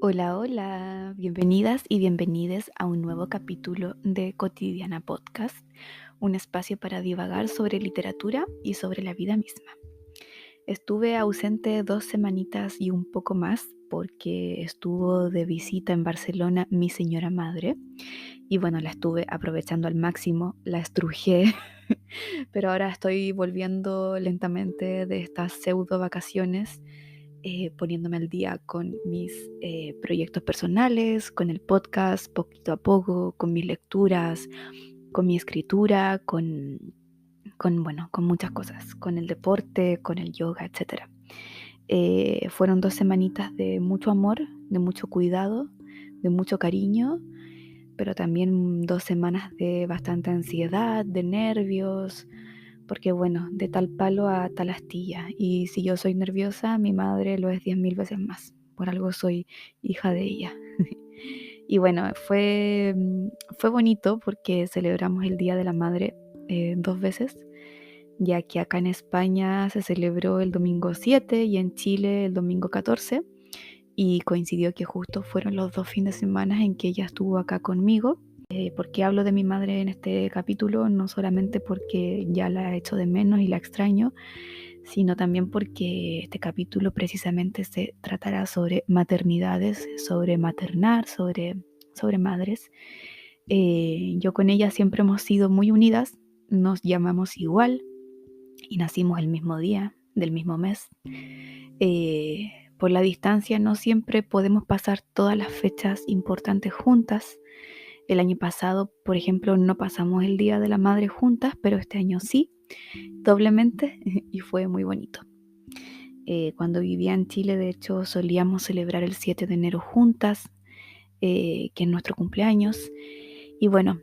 Hola, hola, bienvenidas y bienvenides a un nuevo capítulo de Cotidiana Podcast, un espacio para divagar sobre literatura y sobre la vida misma. Estuve ausente 2 semanitas y un poco más porque estuvo de visita en Barcelona mi señora madre y bueno, la estuve aprovechando al máximo, la estrujé, pero ahora estoy volviendo lentamente de estas pseudo vacaciones, poniéndome al día con mis proyectos personales, con el podcast poquito a poco, con mis lecturas, con mi escritura, con muchas cosas, con el deporte, con el yoga, etc. Fueron 2 semanitas de mucho amor, de mucho cuidado, de mucho cariño, pero también 2 semanas de bastante ansiedad, de nervios, porque bueno, de tal palo a tal astilla. Y si yo soy nerviosa, mi madre lo es 10.000 veces más. Por algo soy hija de ella. Y bueno, fue bonito porque celebramos el Día de la Madre 2 veces, ya que acá en España se celebró el domingo 7 y en Chile el domingo 14. Y coincidió que justo fueron los 2 fines de semana en que ella estuvo acá conmigo. ¿Por qué hablo de mi madre en este capítulo? No solamente porque ya la echo de menos y la extraño, sino también porque este capítulo precisamente se tratará sobre maternidades, sobre maternar, sobre madres. Yo con ella siempre hemos sido muy unidas, nos llamamos igual y nacimos el mismo día, del mismo mes. Por la distancia no siempre podemos pasar todas las fechas importantes juntas. El año pasado, por ejemplo, no pasamos el Día de la Madre juntas, pero este año sí, doblemente, y fue muy bonito. Cuando vivía en Chile, de hecho, solíamos celebrar el 7 de enero juntas, que es nuestro cumpleaños. Y bueno,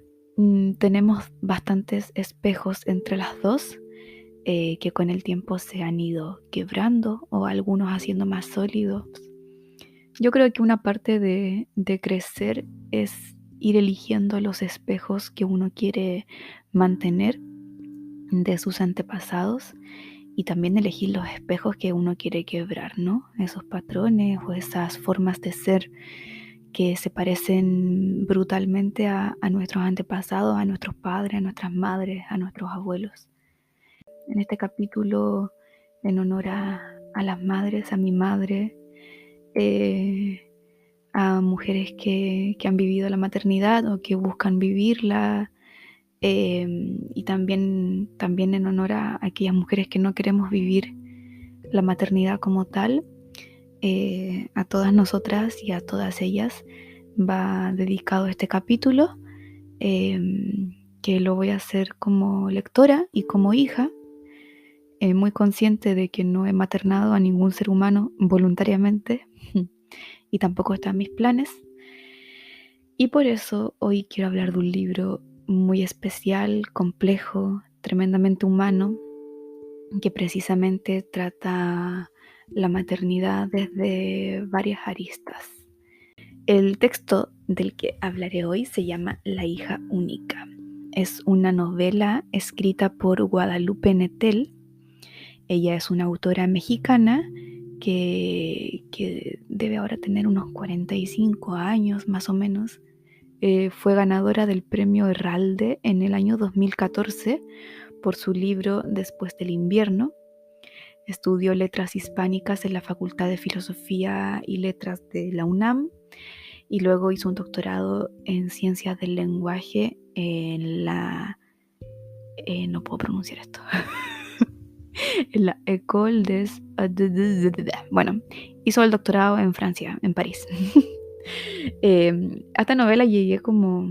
tenemos bastantes espejos entre las dos, que con el tiempo se han ido quebrando o algunos haciendo más sólidos. Yo creo que una parte de crecer es ir eligiendo los espejos que uno quiere mantener de sus antepasados y también elegir los espejos que uno quiere quebrar, ¿no? Esos patrones o esas formas de ser que se parecen brutalmente a nuestros antepasados, a nuestros padres, a nuestras madres, a nuestros abuelos. En este capítulo, en honor a las madres, a mi madre, a mujeres que han vivido la maternidad o que buscan vivirla, y también en honor a aquellas mujeres que no queremos vivir la maternidad como tal. A todas nosotras y a todas ellas va dedicado este capítulo, eh, que lo voy a hacer como lectora y como hija, muy consciente de que no he maternado a ningún ser humano voluntariamente y tampoco está en mis planes. Y por eso hoy quiero hablar de un libro muy especial, complejo, tremendamente humano, que precisamente trata la maternidad desde varias aristas. El texto del que hablaré hoy se llama La hija única. Es una novela escrita por Guadalupe Nettel. Ella es una autora mexicana que debe ahora tener unos 45 años más o menos. Fue ganadora del premio Herralde en el año 2014 por su libro Después del invierno. Estudió letras hispánicas en la Facultad de Filosofía y Letras de la UNAM y luego hizo un doctorado en Ciencias del Lenguaje en la... no puedo pronunciar esto. En la École des... Bueno, hizo el doctorado en Francia, en París. A esta novela llegué como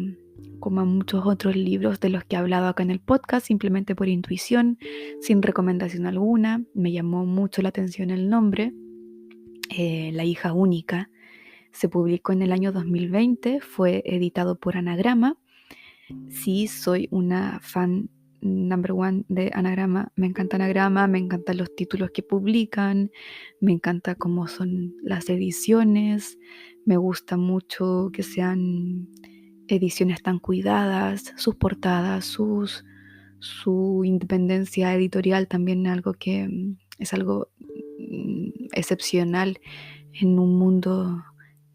a muchos otros libros de los que he hablado acá en el podcast, simplemente por intuición, sin recomendación alguna. Me llamó mucho la atención el nombre, La hija única. Se publicó en el año 2020, fue editado por Anagrama. Sí, soy una fan number one de Anagrama. Me encanta Anagrama, me encantan los títulos que publican, me encanta cómo son las ediciones, me gusta mucho que sean ediciones tan cuidadas, sus portadas, su independencia editorial también algo que es algo excepcional en un mundo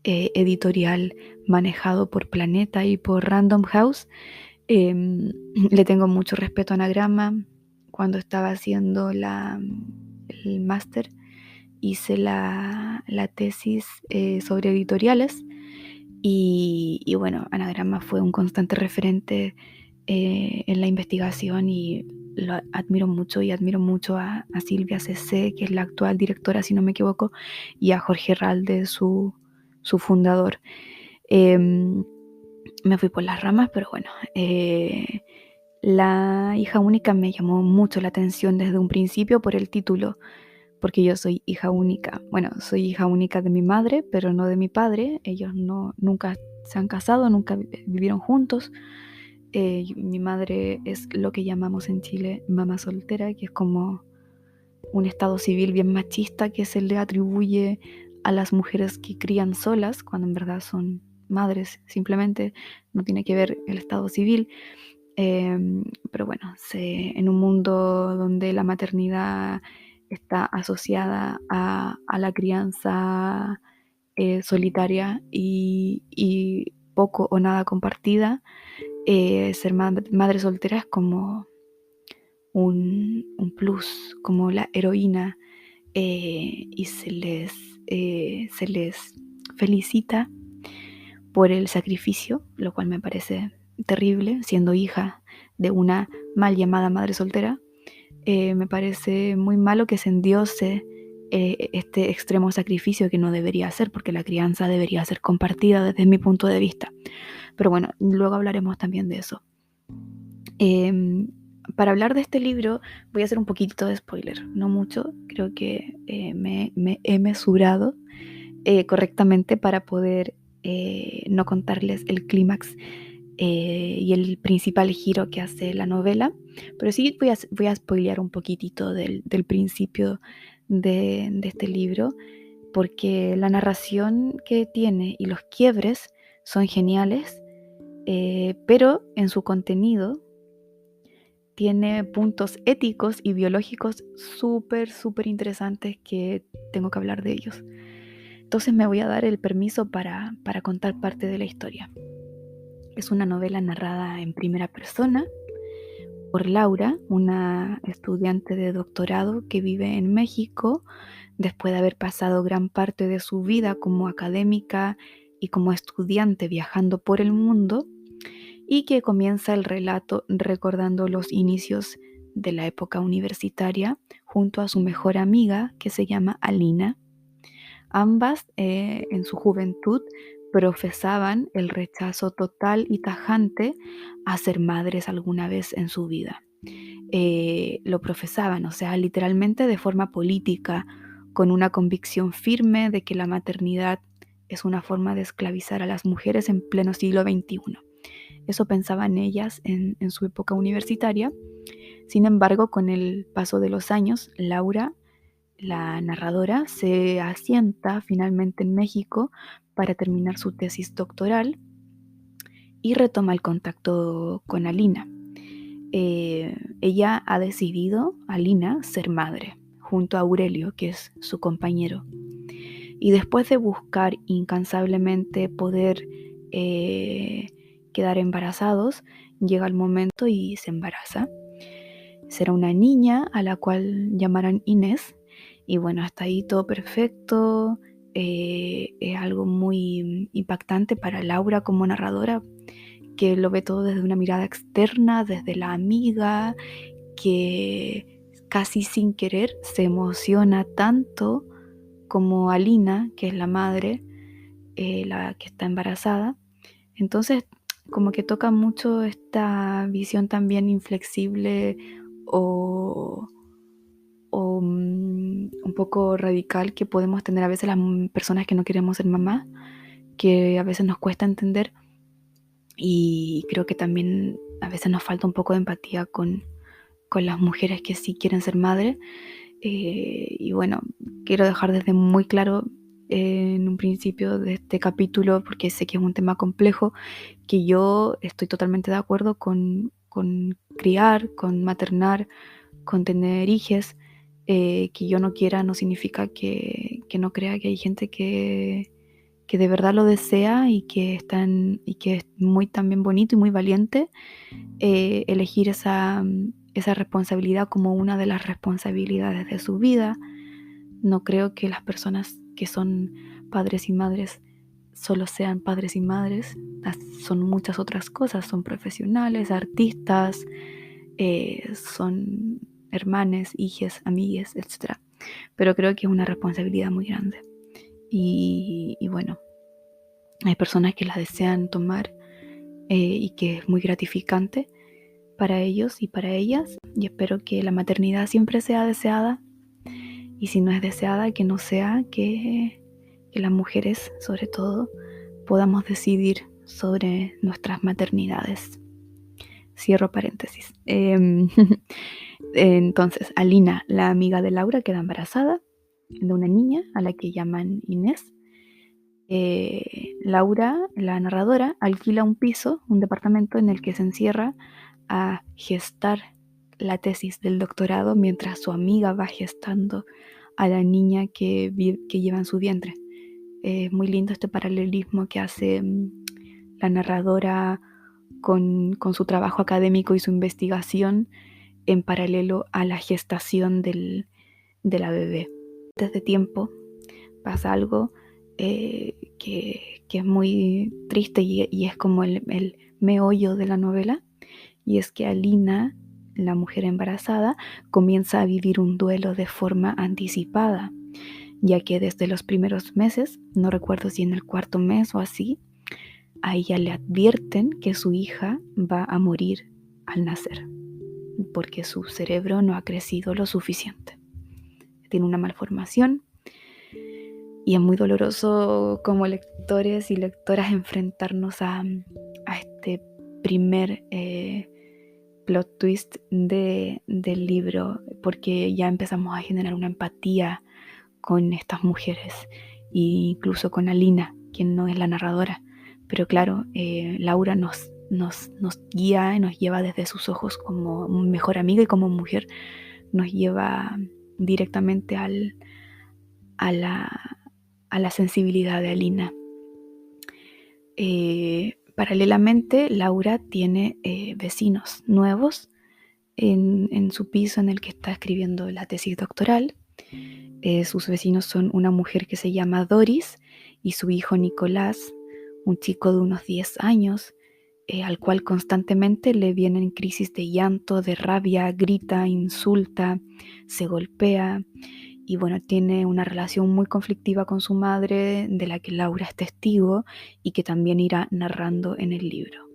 editorial manejado por Planeta y por Random House. Le tengo mucho respeto a Anagrama. Cuando estaba haciendo el máster, hice la tesis sobre editoriales y bueno, Anagrama fue un constante referente en la investigación y lo admiro mucho y admiro mucho a Silvia Cecé, que es la actual directora, si no me equivoco, y a Jorge Ralde, su fundador. Me fui por las ramas, pero bueno, La hija única me llamó mucho la atención desde un principio por el título, porque yo soy hija única. Bueno, soy hija única de mi madre, pero no de mi padre. Ellos nunca se han casado, nunca vivieron juntos. Mi madre es lo que llamamos en Chile mamá soltera, que es como un estado civil bien machista que se le atribuye a las mujeres que crían solas, cuando en verdad son madres, simplemente no tiene que ver el estado civil. Pero bueno, en un mundo donde la maternidad está asociada a la crianza solitaria y poco o nada compartida, ser madre soltera es como un plus, como la heroína, y se les felicita por el sacrificio, lo cual me parece terrible, siendo hija de una mal llamada madre soltera. Me parece muy malo que se endiose este extremo sacrificio, que no debería ser, porque la crianza debería ser compartida desde mi punto de vista. Pero bueno, luego hablaremos también de eso. Para hablar de este libro voy a hacer un poquito de spoiler, no mucho, creo que me he mesurado correctamente para poder no contarles el clímax y el principal giro que hace la novela, pero sí voy a spoilear un poquitito del principio de este libro, porque la narración que tiene y los quiebres son geniales, pero en su contenido tiene puntos éticos y biológicos súper interesantes que tengo que hablar de ellos. Entonces me voy a dar el permiso para contar parte de la historia. Es una novela narrada en primera persona por Laura, una estudiante de doctorado que vive en México después de haber pasado gran parte de su vida como académica y como estudiante viajando por el mundo, y que comienza el relato recordando los inicios de la época universitaria junto a su mejor amiga, que se llama Alina. Ambas en su juventud profesaban el rechazo total y tajante a ser madres alguna vez en su vida. Lo profesaban, o sea, literalmente de forma política, con una convicción firme de que la maternidad es una forma de esclavizar a las mujeres en pleno siglo XXI. Eso pensaban ellas en su época universitaria. Sin embargo, con el paso de los años, Laura, la narradora, se asienta finalmente en México para terminar su tesis doctoral y retoma el contacto con Alina. Ella ha decidido, Alina, ser madre, junto a Aurelio, que es su compañero. Y después de buscar incansablemente poder quedar embarazados, llega el momento y se embaraza. Será una niña a la cual llamarán Inés. Y bueno, hasta ahí todo perfecto. Es algo muy impactante para Laura como narradora, que lo ve todo desde una mirada externa, desde la amiga, que casi sin querer se emociona tanto como Alina, que es la madre, la que está embarazada. Entonces, como que toca mucho esta visión también inflexible o un poco radical que podemos tener a veces las personas que no queremos ser mamás, que a veces nos cuesta entender, y creo que también a veces nos falta un poco de empatía con las mujeres que sí quieren ser madres. Y bueno, quiero dejar desde muy claro en un principio de este capítulo, porque sé que es un tema complejo, que yo estoy totalmente de acuerdo con criar, con maternar, con tener hijes. Que yo no quiera no significa que no crea que hay gente que de verdad lo desea y que es muy también bonito y muy valiente elegir esa responsabilidad como una de las responsabilidades de su vida. No creo que las personas que son padres y madres solo sean padres y madres, son muchas otras cosas, son profesionales, artistas, son hermanes, hijes, amigues, etc. Pero creo que es una responsabilidad muy grande. Y bueno, hay personas que la desean tomar y que es muy gratificante para ellos y para ellas. Y espero que la maternidad siempre sea deseada. Y si no es deseada, que no sea, que las mujeres, sobre todo, podamos decidir sobre nuestras maternidades. Cierro paréntesis. Entonces, Alina, la amiga de Laura, queda embarazada de una niña a la que llaman Inés. Laura, la narradora, alquila un piso, un departamento en el que se encierra a gestar la tesis del doctorado mientras su amiga va gestando a la niña que lleva en su vientre. Es muy lindo este paralelismo que hace la narradora con su trabajo académico y su investigación en paralelo a la gestación de la bebé. Desde tiempo pasa algo que es muy triste y es como el meollo de la novela, y es que Alina, la mujer embarazada, comienza a vivir un duelo de forma anticipada, ya que desde los primeros meses, no recuerdo si en el 4.º mes o así, a ella le advierten que su hija va a morir al nacer, porque su cerebro no ha crecido lo suficiente. Tiene una malformación y es muy doloroso como lectores y lectoras enfrentarnos a este primer plot twist del libro, porque ya empezamos a generar una empatía con estas mujeres e incluso con Alina, quien no es la narradora. Pero claro, Laura nos guía y nos lleva desde sus ojos como mejor amiga y como mujer, nos lleva directamente a la sensibilidad de Alina. Paralelamente, Laura tiene vecinos nuevos en su piso en el que está escribiendo la tesis doctoral. Sus vecinos son una mujer que se llama Doris y su hijo Nicolás, un chico de unos 10 años, al cual constantemente le vienen crisis de llanto, de rabia, grita, insulta, se golpea. Y bueno, tiene una relación muy conflictiva con su madre, de la que Laura es testigo y que también irá narrando en el libro.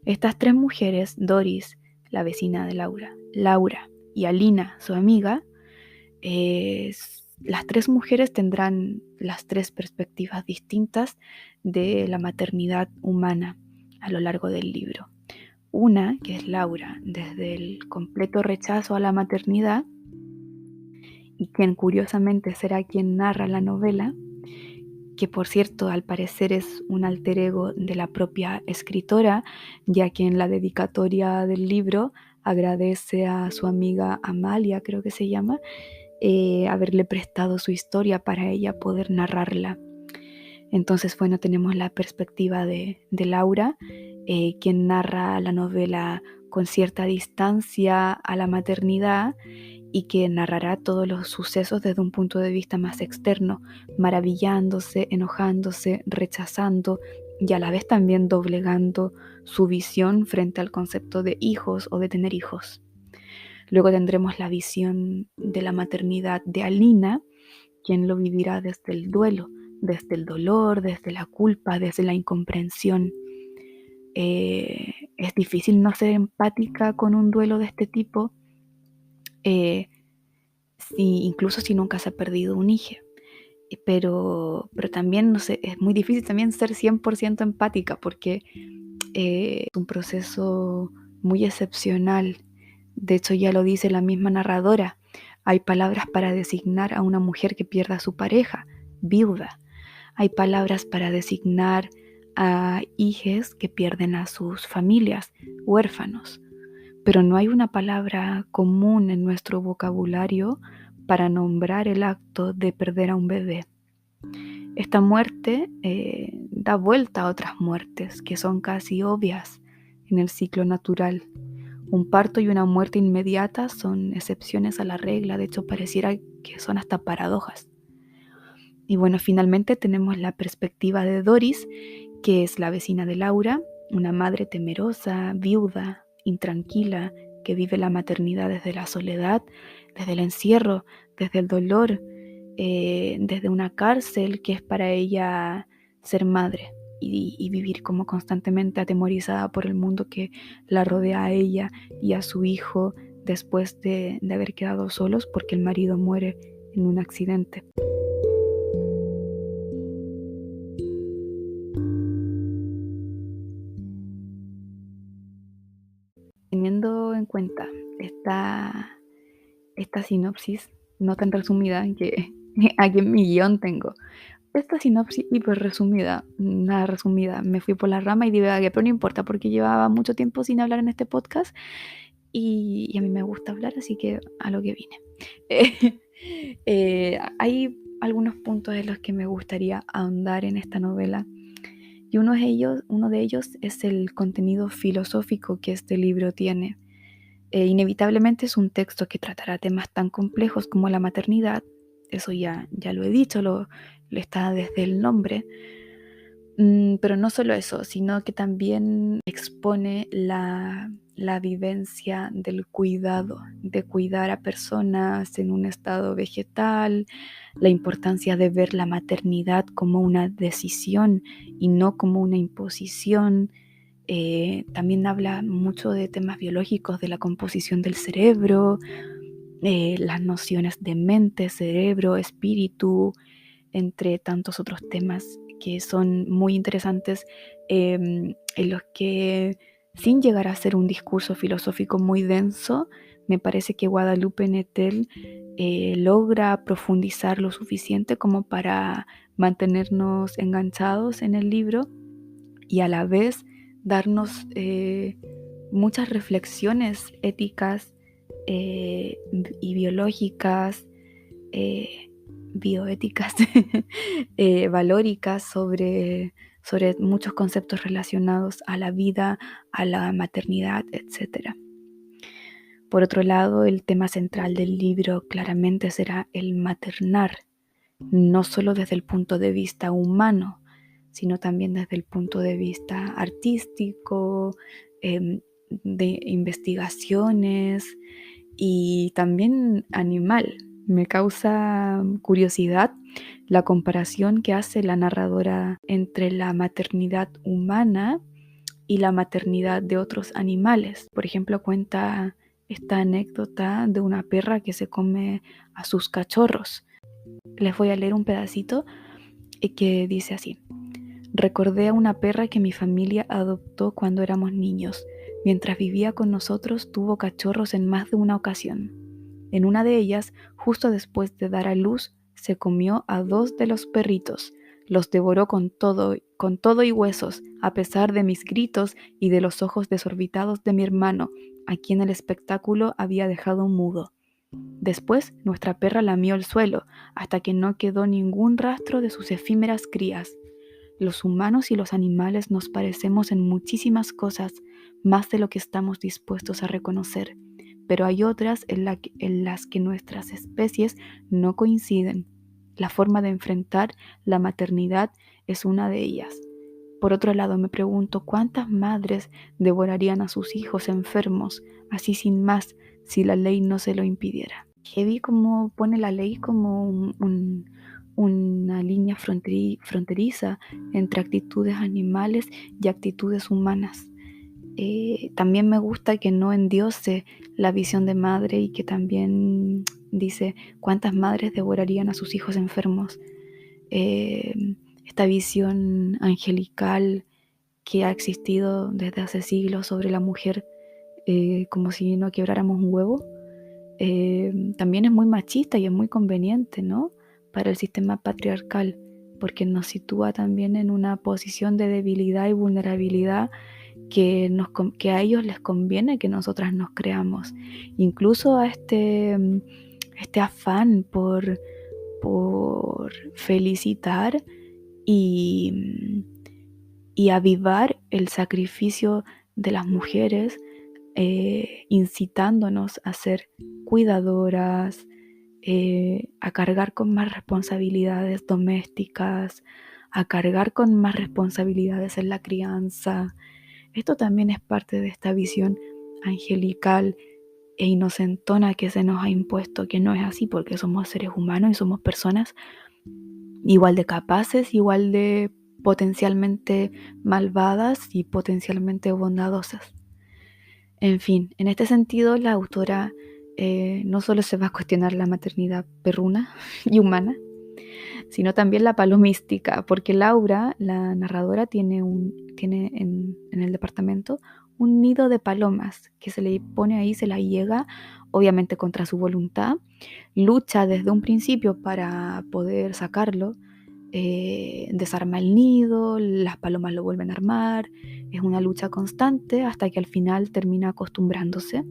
Estas tres mujeres, Doris, la vecina de Laura y Alina, su amiga, las tres mujeres tendrán las tres perspectivas distintas de la maternidad humana a lo largo del libro. Una, que es Laura, desde el completo rechazo a la maternidad, y quien curiosamente será quien narra la novela, que por cierto al parecer es un alter ego de la propia escritora, ya que en la dedicatoria del libro agradece a su amiga Amalia, creo que se llama, haberle prestado su historia para ella poder narrarla. Entonces, bueno, tenemos la perspectiva de Laura, quien narra la novela con cierta distancia a la maternidad y que narrará todos los sucesos desde un punto de vista más externo, maravillándose, enojándose, rechazando y a la vez también doblegando su visión frente al concepto de hijos o de tener hijos. Luego tendremos la visión de la maternidad de Alina, quien lo vivirá desde el duelo, desde el dolor, desde la culpa, desde la incomprensión. Es difícil no ser empática con un duelo de este tipo, incluso si nunca se ha perdido un hijo. Pero también, no sé, es muy difícil también ser 100% empática porque es un proceso muy excepcional. De hecho, ya lo dice la misma narradora. Hay palabras para designar a una mujer que pierda a su pareja, viuda. Hay palabras para designar a hijos que pierden a sus familias, huérfanos. Pero no hay una palabra común en nuestro vocabulario para nombrar el acto de perder a un bebé. Esta muerte da vuelta a otras muertes que son casi obvias en el ciclo natural. Un parto y una muerte inmediata son excepciones a la regla, de hecho pareciera que son hasta paradojas. Y bueno, finalmente tenemos la perspectiva de Doris, que es la vecina de Laura, una madre temerosa, viuda, intranquila, que vive la maternidad desde la soledad, desde el encierro, desde el dolor, desde una cárcel que es para ella ser madre y vivir como constantemente atemorizada por el mundo que la rodea a ella y a su hijo después de haber quedado solos porque el marido muere en un accidente. Teniendo en cuenta esta sinopsis no tan resumida que aquí en mi guión tengo, esta sinopsis hiper resumida, nada resumida, me fui por la rama y divagué, pero no importa porque llevaba mucho tiempo sin hablar en este podcast y a mí me gusta hablar, así que a lo que vine. Hay algunos puntos en los que me gustaría ahondar en esta novela y uno de ellos es el contenido filosófico que este libro tiene. Inevitablemente es un texto que tratará temas tan complejos como la maternidad, eso ya lo he dicho, lo está desde el nombre, pero no solo eso, sino que también expone la vivencia del cuidado, de cuidar a personas en un estado vegetal, la importancia de ver la maternidad como una decisión y no como una imposición. También habla mucho de temas biológicos, de la composición del cerebro, las nociones de mente, cerebro, espíritu, entre tantos otros temas que son muy interesantes, en los que, sin llegar a ser un discurso filosófico muy denso, me parece que Guadalupe Nettel logra profundizar lo suficiente como para mantenernos enganchados en el libro y a la vez darnos muchas reflexiones éticas y biológicas, bioéticas, valóricas sobre muchos conceptos relacionados a la vida, a la maternidad, etc. Por otro lado, el tema central del libro claramente será el maternar, no solo desde el punto de vista humano, sino también desde el punto de vista artístico, de investigaciones y también animal. Me causa curiosidad la comparación que hace la narradora entre la maternidad humana y la maternidad de otros animales. Por ejemplo, cuenta esta anécdota de una perra que se come a sus cachorros. Les voy a leer un pedacito que dice así: recordé a una perra que mi familia adoptó cuando éramos niños. Mientras vivía con nosotros tuvo cachorros en más de una ocasión. En una de ellas, justo después de dar a luz, se comió a 2 de los perritos. Los devoró con todo y huesos, a pesar de mis gritos y de los ojos desorbitados de mi hermano, a quien el espectáculo había dejado mudo. Después, nuestra perra lamió el suelo, hasta que no quedó ningún rastro de sus efímeras crías. Los humanos y los animales nos parecemos en muchísimas cosas, más de lo que estamos dispuestos a reconocer, pero hay otras en las que nuestras especies no coinciden. La forma de enfrentar la maternidad es una de ellas. Por otro lado, me pregunto cuántas madres devorarían a sus hijos enfermos, así sin más, si la ley no se lo impidiera. Heavy como pone la ley como una línea fronteriza entre actitudes animales y actitudes humanas. También me gusta que no endiose la visión de madre y que también dice cuántas madres devorarían a sus hijos enfermos. Esta visión angelical que ha existido desde hace siglos sobre la mujer, como si no quebráramos un huevo, también es muy machista y es muy conveniente, ¿no?, para el sistema patriarcal, porque nos sitúa también en una posición de debilidad y vulnerabilidad que a ellos les conviene que nosotras nos creamos. Incluso a este afán por felicitar y avivar el sacrificio de las mujeres, incitándonos a ser cuidadoras, a cargar con más responsabilidades domésticas, a cargar con más responsabilidades en la crianza. Esto también es parte de esta visión angelical e inocentona que se nos ha impuesto, que no es así porque somos seres humanos y somos personas igual de capaces, igual de potencialmente malvadas y potencialmente bondadosas. En fin, en este sentido, la autora no solo se va a cuestionar la maternidad perruna y humana, sino también la palomística, porque Laura, la narradora, tiene en el departamento un nido de palomas que se le pone ahí, se la llega, obviamente contra su voluntad, lucha desde un principio para poder sacarlo, desarma el nido, las palomas lo vuelven a armar, es una lucha constante hasta que al final termina acostumbrándose.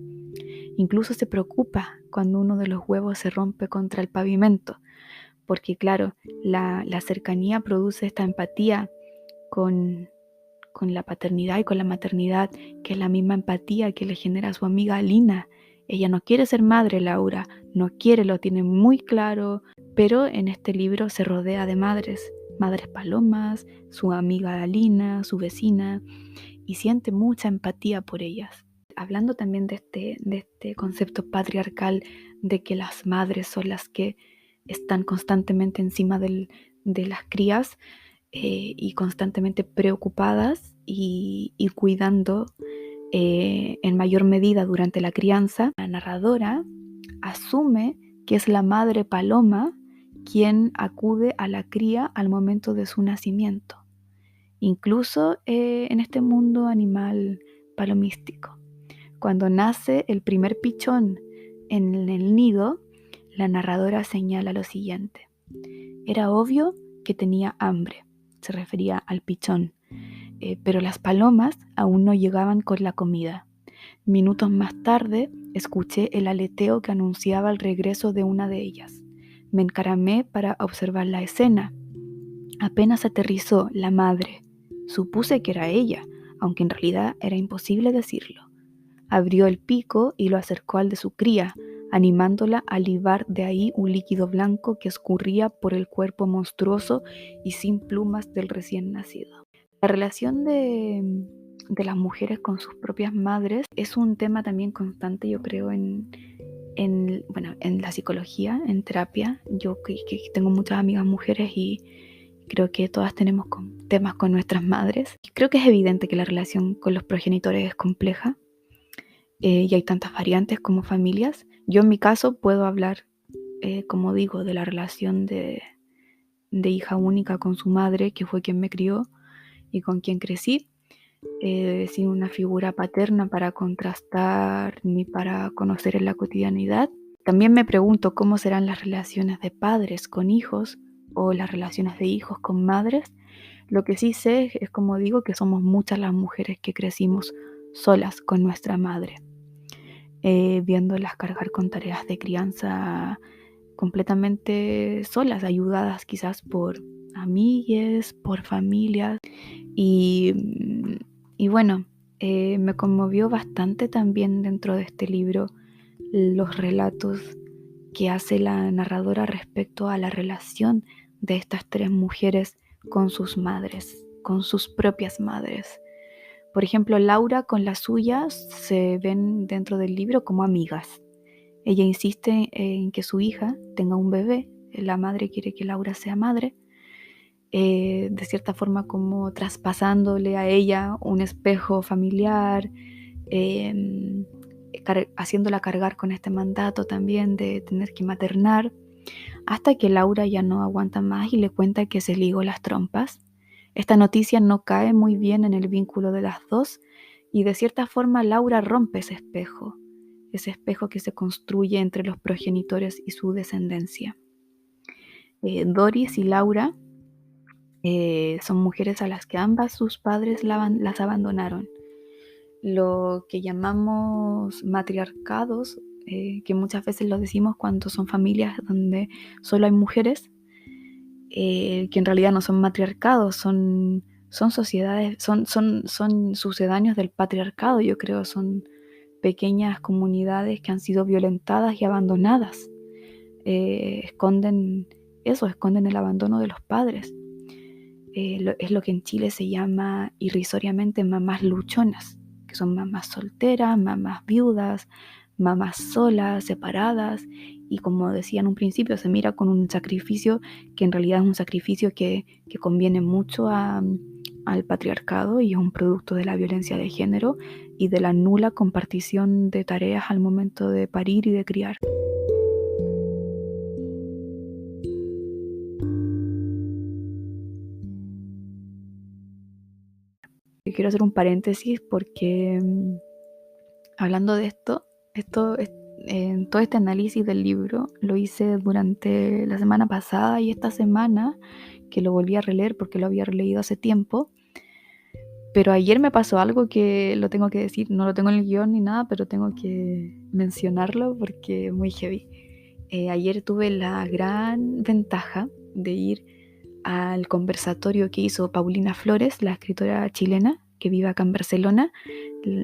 Incluso se preocupa cuando uno de los huevos se rompe contra el pavimento, porque claro, la cercanía produce esta empatía con la paternidad y con la maternidad, que es la misma empatía que le genera a su amiga Alina. Ella no quiere ser madre, Laura, no quiere, lo tiene muy claro, pero en este libro se rodea de madres, madres palomas, su amiga Alina, su vecina, y siente mucha empatía por ellas. Hablando también de este concepto patriarcal de que las madres son las que están constantemente encima de las crías, y constantemente preocupadas y cuidando en mayor medida durante la crianza, la narradora asume que es la madre paloma quien acude a la cría al momento de su nacimiento, incluso en este mundo animal palomístico. Cuando nace el primer pichón en el nido, la narradora señala lo siguiente: era obvio que tenía hambre, se refería al pichón, pero las palomas aún no llegaban con la comida. Minutos más tarde, escuché el aleteo que anunciaba el regreso de una de ellas. Me encaramé para observar la escena. Apenas aterrizó la madre. Supuse que era ella, aunque en realidad era imposible decirlo. Abrió el pico y lo acercó al de su cría, animándola a libar de ahí un líquido blanco que escurría por el cuerpo monstruoso y sin plumas del recién nacido. La relación de las mujeres con sus propias madres es un tema también constante, yo creo, en la psicología, en terapia. Yo que tengo muchas amigas mujeres y creo que todas tenemos temas con nuestras madres. Creo que es evidente que la relación con los progenitores es compleja. Y hay tantas variantes como familias. Yo en mi caso puedo hablar, como digo, de la relación de hija única con su madre, que fue quien me crió y con quien crecí, sin una figura paterna para contrastar ni para conocer en la cotidianidad. También me pregunto cómo serán las relaciones de padres con hijos o las relaciones de hijos con madres. Lo que sí sé es, como digo, que somos muchas las mujeres que crecimos solas con nuestra madre. Viéndolas cargar con tareas de crianza completamente solas, ayudadas quizás por amigues, por familias. Y bueno, me conmovió bastante también dentro de este libro los relatos que hace la narradora respecto a la relación de estas tres mujeres con sus madres, con sus propias madres. Por ejemplo, Laura con la suya se ven dentro del libro como amigas. Ella insiste en que su hija tenga un bebé. La madre quiere que Laura sea madre, de cierta forma como traspasándole a ella un espejo familiar, haciéndola cargar con este mandato también de tener que maternar, hasta que Laura ya no aguanta más y le cuenta que se ligó las trompas. Esta noticia no cae muy bien en el vínculo de las dos y de cierta forma Laura rompe ese espejo que se construye entre los progenitores y su descendencia. Doris y Laura son mujeres a las que ambas sus padres las abandonaron. Lo que llamamos matriarcados que muchas veces lo decimos cuando son familias donde solo hay mujeres, que en realidad no son matriarcados, son sociedades, son sucedáneos del patriarcado, yo creo, son pequeñas comunidades que han sido violentadas y abandonadas. Esconden el abandono de los padres. Es lo que en Chile se llama irrisoriamente mamás luchonas, que son mamás solteras, mamás viudas, mamás solas, separadas, y como decía en un principio, se mira con un sacrificio que en realidad es un sacrificio que conviene mucho al patriarcado y es un producto de la violencia de género y de la nula compartición de tareas al momento de parir y de criar. Yo quiero hacer un paréntesis porque hablando de esto, todo este análisis del libro lo hice durante la semana pasada y esta semana que lo volví a releer porque lo había releído hace tiempo. Pero ayer me pasó algo que lo tengo que decir, no lo tengo en el guión ni nada, pero tengo que mencionarlo porque es muy heavy. Ayer tuve la gran ventaja de ir al conversatorio que hizo Paulina Flores, la escritora chilena que vive acá en Barcelona,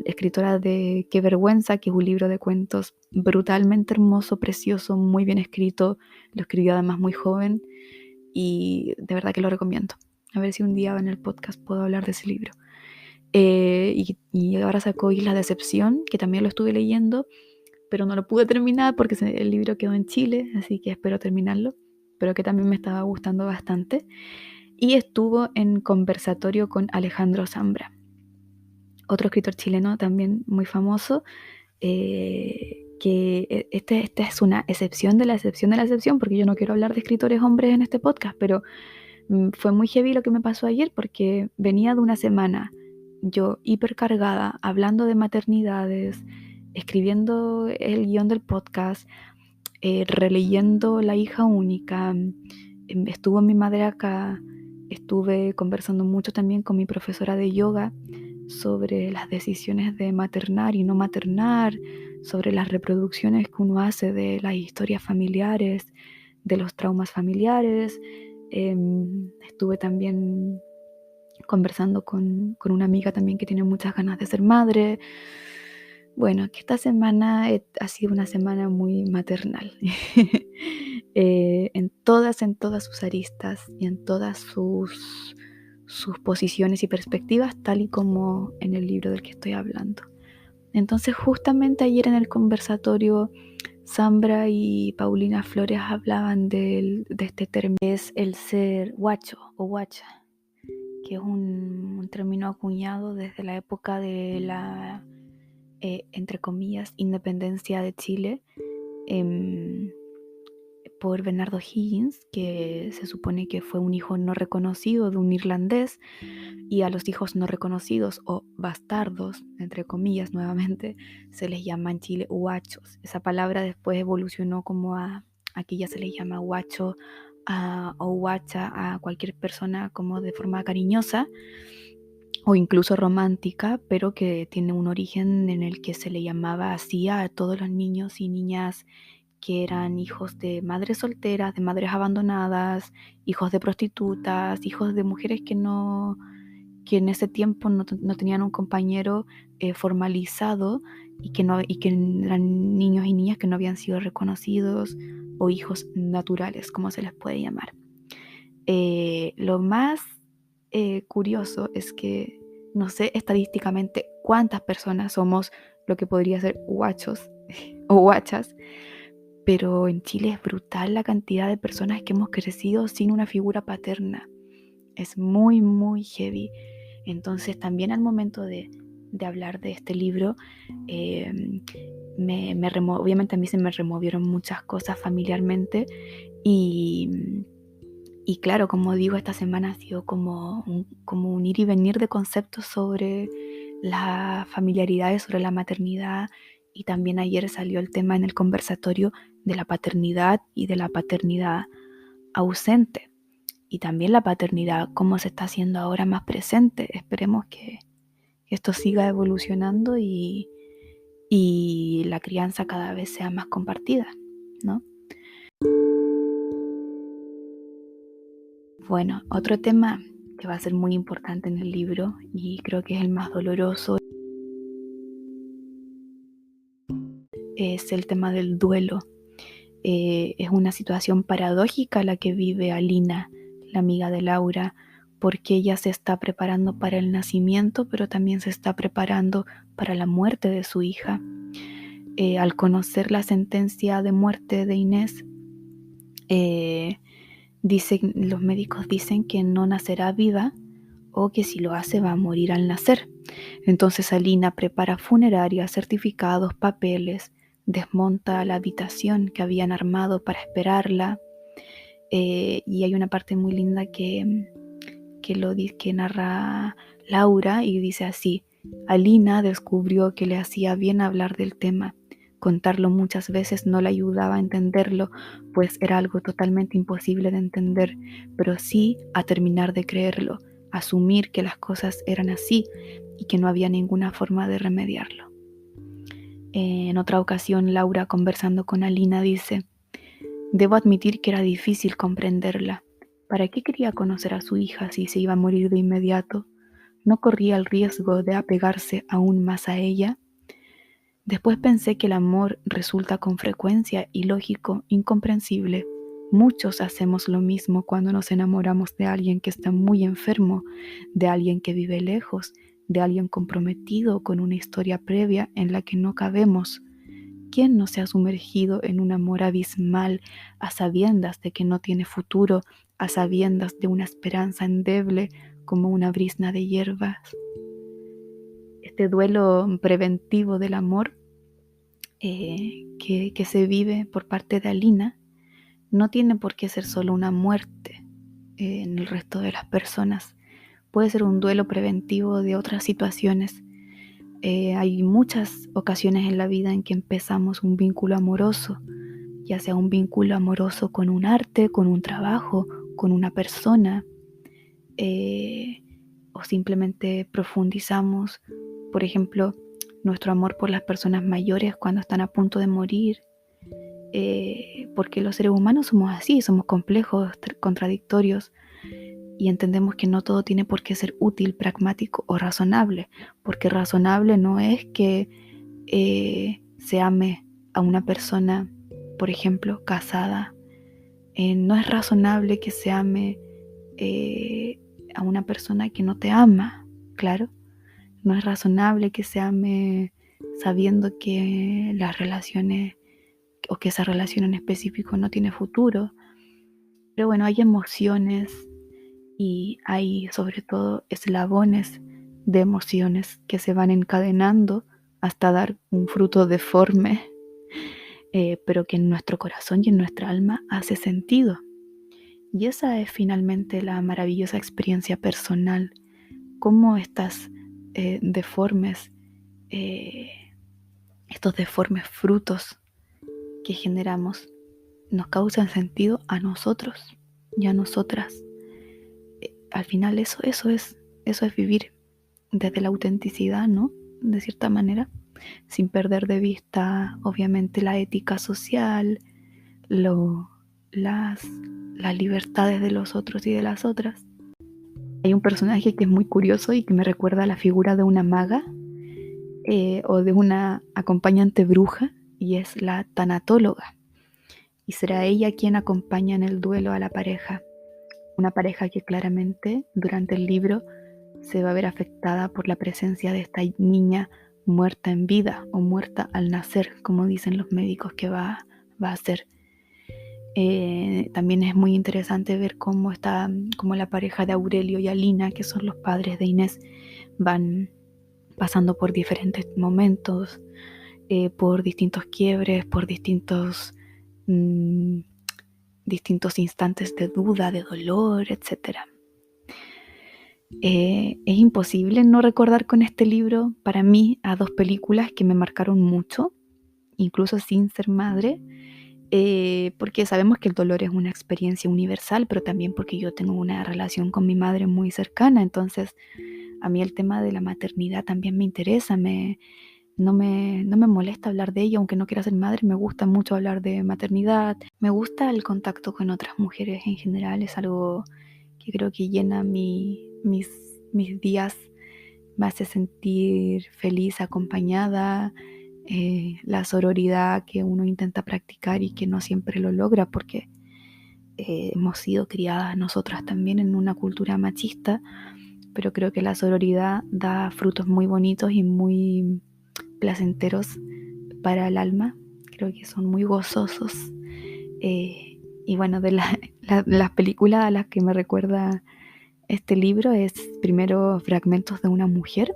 escritora de Qué vergüenza, que es un libro de cuentos brutalmente hermoso, precioso, muy bien escrito, lo escribió además muy joven y de verdad que lo recomiendo. A ver si un día en el podcast puedo hablar de ese libro. Y ahora sacó Isla Decepción, que también lo estuve leyendo, pero no lo pude terminar porque el libro quedó en Chile, así que espero terminarlo, pero que también me estaba gustando bastante. Y estuvo en conversatorio con Alejandro Zambra, otro escritor chileno también muy famoso, que esta es una excepción de la excepción de la excepción, porque yo no quiero hablar de escritores hombres en este podcast, pero fue muy heavy lo que me pasó ayer porque venía de una semana yo hipercargada, hablando de maternidades, escribiendo el guión del podcast, releyendo La hija única, estuvo mi madre acá, estuve conversando mucho también con mi profesora de yoga sobre las decisiones de maternar y no maternar, sobre las reproducciones que uno hace de las historias familiares, de los traumas familiares. Estuve también conversando con una amiga también que tiene muchas ganas de ser madre. Bueno, que esta semana ha sido una semana muy maternal. En todas sus aristas y en todas sus posiciones y perspectivas, tal y como en el libro del que estoy hablando. Entonces, justamente ayer en el conversatorio, Zambra y Paulina Flores hablaban de este término, es el ser guacho o guacha, que es un término acuñado desde la época de la, entre comillas, independencia de Chile, por Bernardo Higgins, que se supone que fue un hijo no reconocido de un irlandés, y a los hijos no reconocidos o bastardos, entre comillas nuevamente, se les llama en Chile huachos. Esa palabra después evolucionó como aquí ya se les llama huacho o huacha a cualquier persona como de forma cariñosa o incluso romántica, pero que tiene un origen en el que se le llamaba así a todos los niños y niñas que eran hijos de madres solteras, de madres abandonadas, hijos de prostitutas, hijos de mujeres que en ese tiempo no tenían un compañero formalizado y que eran niños y niñas que no habían sido reconocidos o hijos naturales, como se les puede llamar. Lo más curioso es que no sé estadísticamente cuántas personas somos lo que podría ser guachos o guachas, pero en Chile es brutal la cantidad de personas que hemos crecido sin una figura paterna. Es muy, muy heavy. Entonces también al momento de hablar de este libro, obviamente a mí se me removieron muchas cosas familiarmente y claro, como digo, esta semana ha sido como un ir y venir de conceptos sobre las familiaridades, sobre la maternidad, y también ayer salió el tema en el conversatorio de la paternidad y de la paternidad ausente, y también la paternidad, cómo se está haciendo ahora más presente. Esperemos que esto siga evolucionando y y la crianza cada vez sea más compartida, ¿no? Bueno, otro tema que va a ser muy importante en el libro y creo que es el más doloroso es el tema del duelo. Es una situación paradójica la que vive Alina, la amiga de Laura, porque ella se está preparando para el nacimiento, pero también se está preparando para la muerte de su hija. Al conocer la sentencia de muerte de Inés, los médicos dicen que no nacerá viva o que si lo hace va a morir al nacer. Entonces Alina prepara funeraria, certificados, papeles, desmonta la habitación que habían armado para esperarla. Y hay una parte muy linda que narra Laura y dice así: Alina descubrió que le hacía bien hablar del tema. Contarlo muchas veces no le ayudaba a entenderlo, pues era algo totalmente imposible de entender, pero sí a terminar de creerlo, asumir que las cosas eran así y que no había ninguna forma de remediarlo. En otra ocasión, Laura, conversando con Alina, dice: debo admitir que era difícil comprenderla. ¿Para qué quería conocer a su hija si se iba a morir de inmediato? ¿No corría el riesgo de apegarse aún más a ella? Después pensé que el amor resulta con frecuencia ilógico, incomprensible. Muchos hacemos lo mismo cuando nos enamoramos de alguien que está muy enfermo, de alguien que vive lejos, de alguien comprometido con una historia previa en la que no cabemos. ¿Quién no se ha sumergido en un amor abismal a sabiendas de que no tiene futuro, a sabiendas de una esperanza endeble como una brizna de hierbas? Este duelo preventivo del amor que se vive por parte de Alina no tiene por qué ser solo una muerte en el resto de las personas. Puede ser un duelo preventivo de otras situaciones. Hay muchas ocasiones en la vida en que empezamos un vínculo amoroso, ya sea un vínculo amoroso con un arte, con un trabajo, con una persona, o simplemente profundizamos, por ejemplo, nuestro amor por las personas mayores cuando están a punto de morir, porque los seres humanos somos así, somos complejos, contradictorios, y entendemos que no todo tiene por qué ser útil, pragmático o razonable, porque razonable no es que se ame a una persona, por ejemplo, casada. No es razonable que se ame a una persona que no te ama, claro. No es razonable que se ame sabiendo que las relaciones o que esa relación en específico no tiene futuro. Pero bueno, hay emociones y hay sobre todo eslabones de emociones que se van encadenando hasta dar un fruto deforme, pero que en nuestro corazón y en nuestra alma hace sentido. Y esa es finalmente la maravillosa experiencia personal, cómo estas deformes, eh, estos deformes frutos que generamos nos causan sentido a nosotros y a nosotras. Al final eso es vivir desde la autenticidad, ¿no? De cierta manera, sin perder de vista, obviamente, la ética social, lo, las, las libertades de los otros y de las otras. Hay un personaje que es muy curioso y que me recuerda a la figura de una maga o de una acompañante bruja, y es la tanatóloga. Y será ella quien acompaña en el duelo a la pareja. Una pareja que claramente durante el libro se va a ver afectada por la presencia de esta niña muerta en vida o muerta al nacer, como dicen los médicos que va a ser. También es muy interesante ver cómo la pareja de Aurelio y Alina, que son los padres de Inés, van pasando por diferentes momentos, por distintos quiebres, por distintos instantes de duda, de dolor, etc. Es imposible no recordar con este libro, para mí, a dos películas que me marcaron mucho, incluso sin ser madre, porque sabemos que el dolor es una experiencia universal, pero también porque yo tengo una relación con mi madre muy cercana, entonces a mí el tema de la maternidad también me interesa, me no me molesta hablar de ello, aunque no quiera ser madre, me gusta mucho hablar de maternidad, me gusta el contacto con otras mujeres en general, es algo que creo que llena mis días, me hace sentir feliz, acompañada, la sororidad que uno intenta practicar y que no siempre lo logra porque hemos sido criadas nosotras también en una cultura machista, pero creo que la sororidad da frutos muy bonitos y muy placenteros para el alma, creo que son muy gozosos. Y bueno, de las películas a las que me recuerda este libro es primero Fragmentos de una mujer,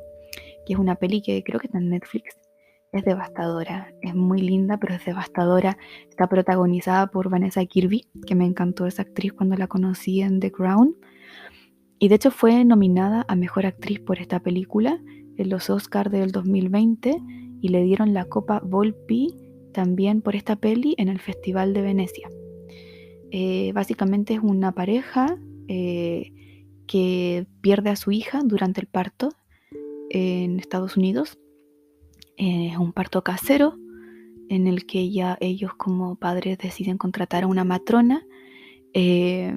que es una peli que creo que está en Netflix. Es devastadora, es muy linda, pero es devastadora. Está protagonizada por Vanessa Kirby, que me encantó esa actriz cuando la conocí en The Crown. Y de hecho fue nominada a Mejor Actriz por esta película en los Oscars del 2020 y le dieron la Copa Volpi también por esta peli en el Festival de Venecia. Básicamente es una pareja que pierde a su hija durante el parto en Estados Unidos. Es un parto casero en el que ellos como padres deciden contratar a una matrona. Y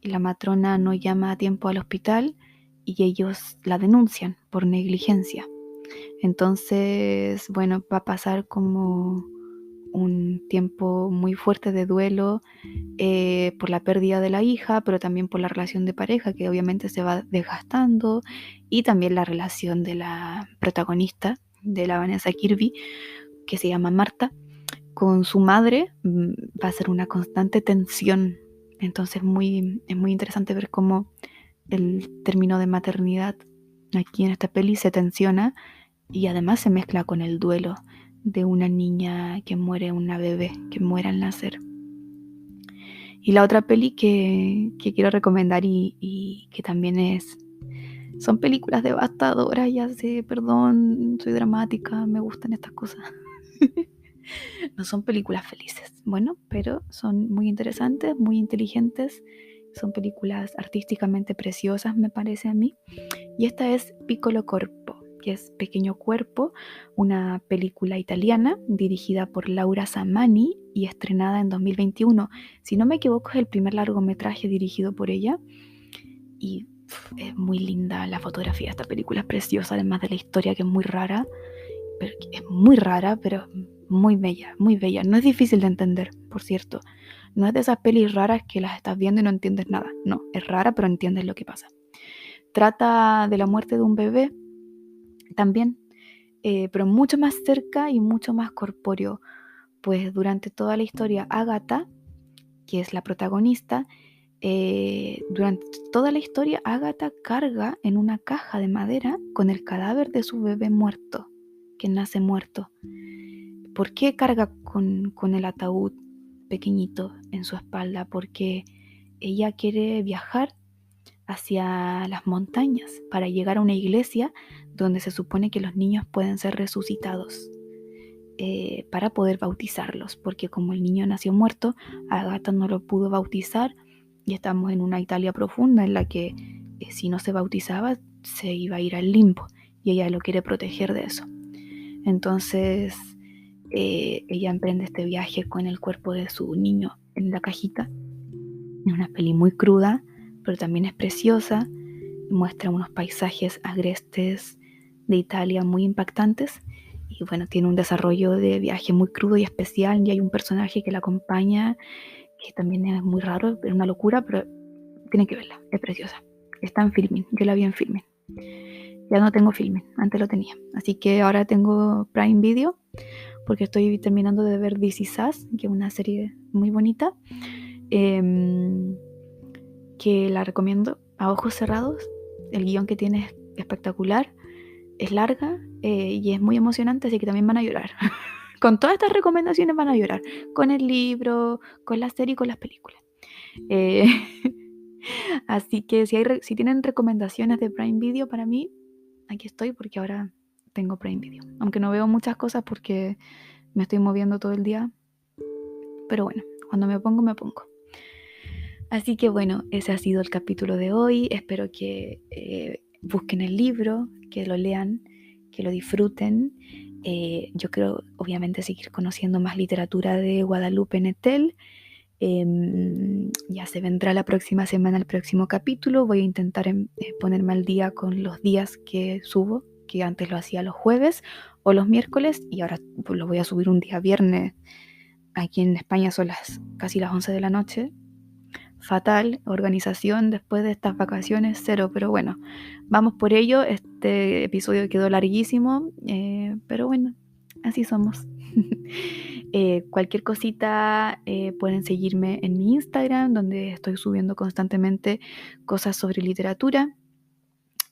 la matrona no llama a tiempo al hospital y ellos la denuncian por negligencia. Entonces, bueno, va a pasar como un tiempo muy fuerte de duelo por la pérdida de la hija, pero también por la relación de pareja que obviamente se va desgastando, y también la relación de la protagonista, de la Vanessa Kirby, que se llama Marta, con su madre. Va a ser una constante tensión. Entonces es muy interesante ver cómo el término de maternidad aquí en esta peli se tensiona y además se mezcla con el duelo de una niña que muere, una bebé que muere al nacer. Y la otra peli que quiero recomendar y que también son películas devastadoras, ya sé, perdón, soy dramática, me gustan estas cosas. No son películas felices, bueno, pero son muy interesantes, muy inteligentes, son películas artísticamente preciosas, me parece a mí. Y esta es Piccolo Corpo, que es Pequeño Cuerpo, una película italiana dirigida por Laura Samani y estrenada en 2021. Si no me equivoco, es el primer largometraje dirigido por ella y es muy linda la fotografía de esta película, es preciosa, además de la historia que es muy rara, pero es muy rara, pero muy bella, muy bella. No es difícil de entender, por cierto. No es de esas pelis raras que las estás viendo y no entiendes nada. No, es rara, pero entiendes lo que pasa. Trata de la muerte de un bebé también, pero mucho más cerca y mucho más corpóreo. Pues durante toda la historia, Agatha, que es la protagonista, durante toda la historia, Agatha carga en una caja de madera con el cadáver de su bebé muerto, que nace muerto. ¿Por qué carga con el ataúd pequeñito en su espalda? Porque ella quiere viajar hacia las montañas para llegar a una iglesia donde se supone que los niños pueden ser resucitados, para poder bautizarlos, porque como el niño nació muerto, Agatha no lo pudo bautizar y estamos en una Italia profunda en la que si no se bautizaba se iba a ir al limbo y ella lo quiere proteger de eso. Entonces ella emprende este viaje con el cuerpo de su niño en la cajita. Es una peli muy cruda, pero también es preciosa. Muestra unos paisajes agrestes de Italia muy impactantes. Y bueno, tiene un desarrollo de viaje muy crudo y especial. Y hay un personaje que la acompaña, que también es muy raro, es una locura, pero tienen que verla, es preciosa. Está en Filmin, yo la vi en Filmin. Ya no tengo Filmin, antes lo tenía. Así que ahora tengo Prime Video, porque estoy terminando de ver This Is Us, que es una serie muy bonita, que la recomiendo a ojos cerrados. El guión que tiene es espectacular, es larga y es muy emocionante, así que también van a llorar. Con todas estas recomendaciones van a llorar, con el libro, con la serie y con las películas. Eh, así que si tienen recomendaciones de Prime Video para mí, aquí estoy, porque ahora tengo Prime Video. Aunque no veo muchas cosas porque me estoy moviendo todo el día. Pero bueno, cuando me pongo, me pongo. Así que bueno, ese ha sido el capítulo de hoy. Espero que busquen el libro, que lo lean, que lo disfruten. Yo creo, obviamente, seguir conociendo más literatura de Guadalupe Nettel. Ya se vendrá la próxima semana el próximo capítulo. Voy a intentar ponerme al día con los días que subo, que antes lo hacía los jueves o los miércoles, y ahora pues, lo voy a subir un día viernes. Aquí en España son casi las 11 de la noche. Fatal, organización después de estas vacaciones, cero, pero bueno, vamos por ello. Este episodio quedó larguísimo, pero bueno, así somos. Cualquier cosita, pueden seguirme en mi Instagram, donde estoy subiendo constantemente cosas sobre literatura,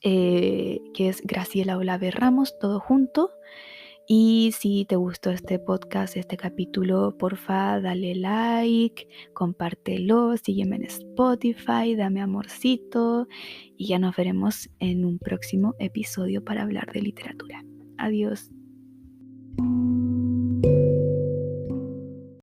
que es Graciela Olave Ramos, todo junto. Y si te gustó este podcast, este capítulo, porfa, dale like, compártelo, sígueme en Spotify, dame amorcito y ya nos veremos en un próximo episodio para hablar de literatura. Adiós.